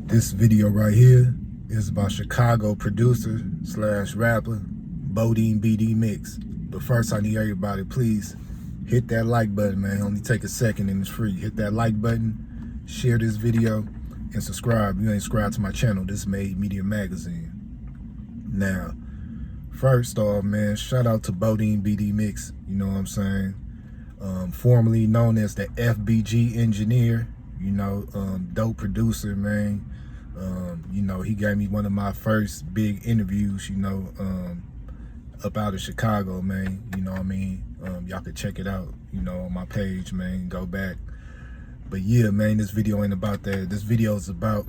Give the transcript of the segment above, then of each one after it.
This video right here is about Chicago producer slash rapper Bodene BDmixx. But first, I need everybody, please hit that like button, man. Only take a second and it's free. Hit that like button, share this video, and subscribe. If you ain't subscribed to my channel, this is Made Media Magazine. Now, first off, man, shout out to Bodene BDmixx. You know what I'm saying? Formerly known as the FBG engineer. You know, dope producer, man. You know, he gave me one of my first big interviews, you know, up out of Chicago, man. You know what I mean? Y'all could check it out, you know, on my page, man. Go back. But yeah, man, this video ain't about that. This video is about,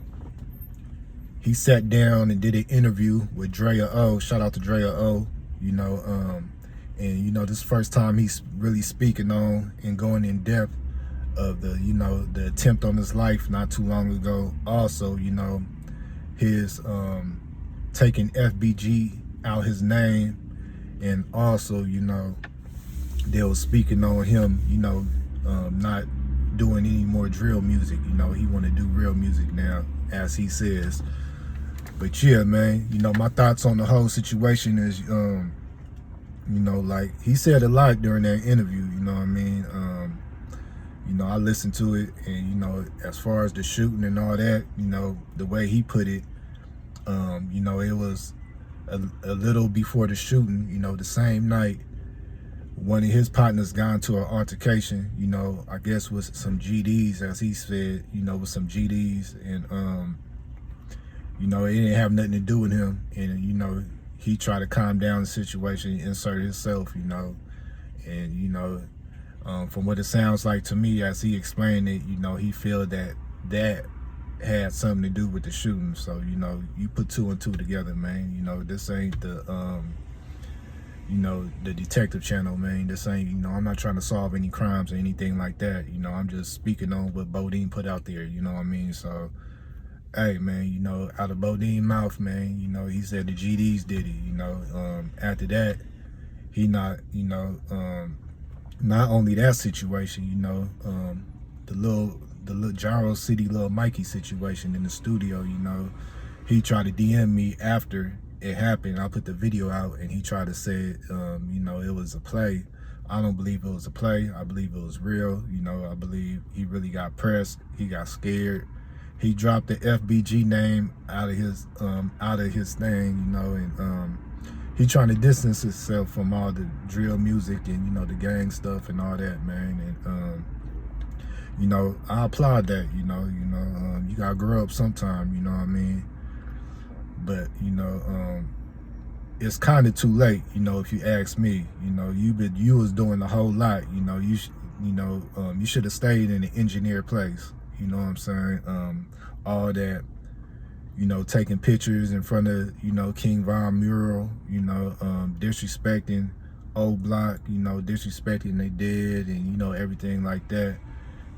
he sat down and did an interview with Drea O. Shout out to Drea O, you know, and you know, this is the first time he's really speaking on and going in depth of the, you know, the attempt on his life not too long ago. Also, you know, his taking FBG out his name, and also, you know, they were speaking on him, you know, not doing any more drill music. You know, he want to do real music now, as he says. But yeah, man, you know, my thoughts on the whole situation is, you know, like, he said a lot during that interview, you know what I mean? You know, I listened to it, and, you know, as far as the shooting and all that, you know, the way he put it, you know, it was a little before the shooting, you know, the same night, one of his partners got into an altercation, you know, I guess with some GDs, as he said, you know, with some GDs, and, you know, it didn't have nothing to do with him, and, you know, he tried to calm down the situation, insert himself, you know, and, you know, from what it sounds like to me, as he explained it, you know, he feel that that had something to do with the shooting. So, you know, you put two and two together, man. You know, this ain't the, you know, the detective channel, man. This ain't, you know, I'm not trying to solve any crimes or anything like that. You know, I'm just speaking on what Bodene put out there, you know what I mean? So, hey, man, you know, out of Bodene's mouth, man, you know, he said the GDs did it, you know. After that, he not, you know, not only that situation, you know, the little Gyro City little Mikey situation in the studio, you know, he tried to DM me after it happened. I put the video out, and he tried to say, you know, it was a play. I don't believe it was a play. I believe it was real. You know, I believe he really got pressed. He got scared. He dropped the FBG name out of his thing, you know, and he trying to distance himself from all the drill music and, you know, the gang stuff and all that, man. And you know, I applaud that. You know, you gotta grow up sometime. You know what I mean? But, you know, it's kind of too late. You know, if you ask me, you know, you was doing a whole lot. You know, you should have stayed in the engineer place. You know what I'm saying? All that, you know, taking pictures in front of, you know, King Von mural, you know, disrespecting old block, you know, disrespecting they did, and, you know, everything like that.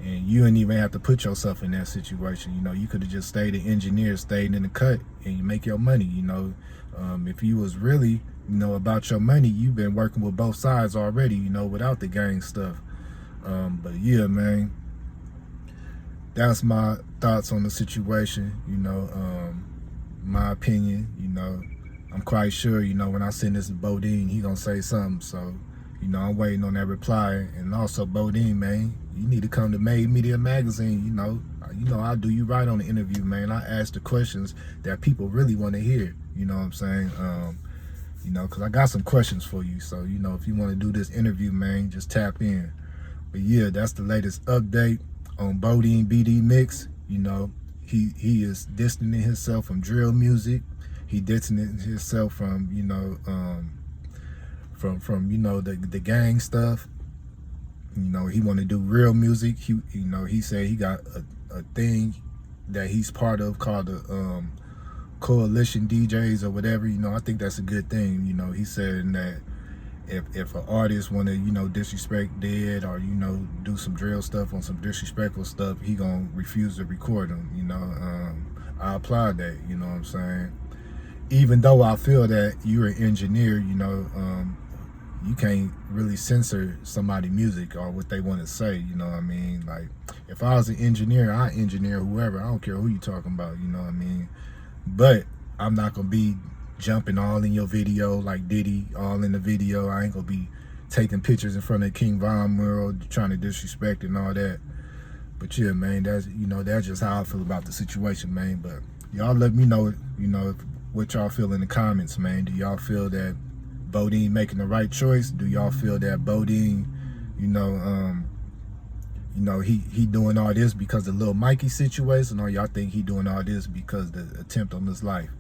And you didn't even have to put yourself in that situation. You know, you could have just stayed an engineer, stayed in the cut, and you make your money, you know. If you was really, you know, about your money, you've been working with both sides already, you know, without the gang stuff. But yeah, man, that's my thoughts on the situation, you know, my opinion. You know, I'm quite sure, you know, when I send this to Bodene, he gonna say something. So, you know, I'm waiting on that reply. And also, Bodene, man, you need to come to Made Media Magazine. You know, I'll do you right on the interview, man. I ask the questions that people really want to hear, you know what I'm saying? You know, because I got some questions for you. So, you know, if you want to do this interview, man, just tap in. But yeah, that's the latest update on Bodene BDmixx. You know, he is distancing himself from drill music. He distancing himself from, you know, from you know, the gang stuff. You know, he want to do real music. He, you know, he said he got a thing that he's part of called the Coalition DJs or whatever. You know, I think that's a good thing. You know, he said that if an artist want to, you know, disrespect Dead, or, you know, do some drill stuff on some disrespectful stuff, he gonna refuse to record them. You know, I applaud that. You know what I'm saying? Even though I feel that you're an engineer, you know, you can't really censor somebody's music or what they want to say, you know what I mean? Like, if I was an engineer, I engineer whoever. I don't care who you talking about, you know what I mean? But I'm not gonna be jumping all in your video like Diddy, all in the video. I ain't gonna be taking pictures in front of King Von mural, trying to disrespect and all that. But yeah, man, that's, you know, that's just how I feel about the situation, man. But y'all let me know, you know, what y'all feel in the comments, man. Do y'all feel that Bodene making the right choice? Do y'all feel that Bodene, you know, he doing all this because of Lil Mikey situation, or y'all think he doing all this because the attempt on his life?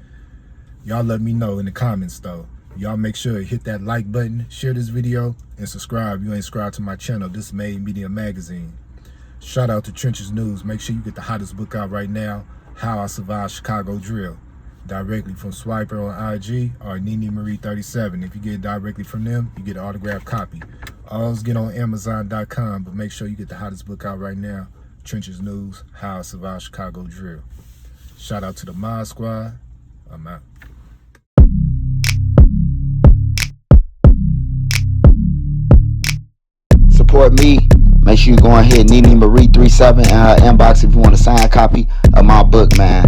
Y'all let me know in the comments though. Y'all make sure to hit that like button, share this video, and subscribe if you ain't subscribed to my channel. This is Made Media Magazine. Shout out to Trenches News. Make sure you get the hottest book out right now, How I Survived Chicago Drill, directly from Swiper on IG or Nene Marie 37. If you get it directly from them, you get an autographed copy. Always get on Amazon.com, but make sure you get the hottest book out right now, Trenches News, How I Survived Chicago Drill. Shout out to the Mod Squad. I'm out. Support me. Make sure you go ahead, Nene Marie 37 in her inbox if you want a signed copy of my book, man.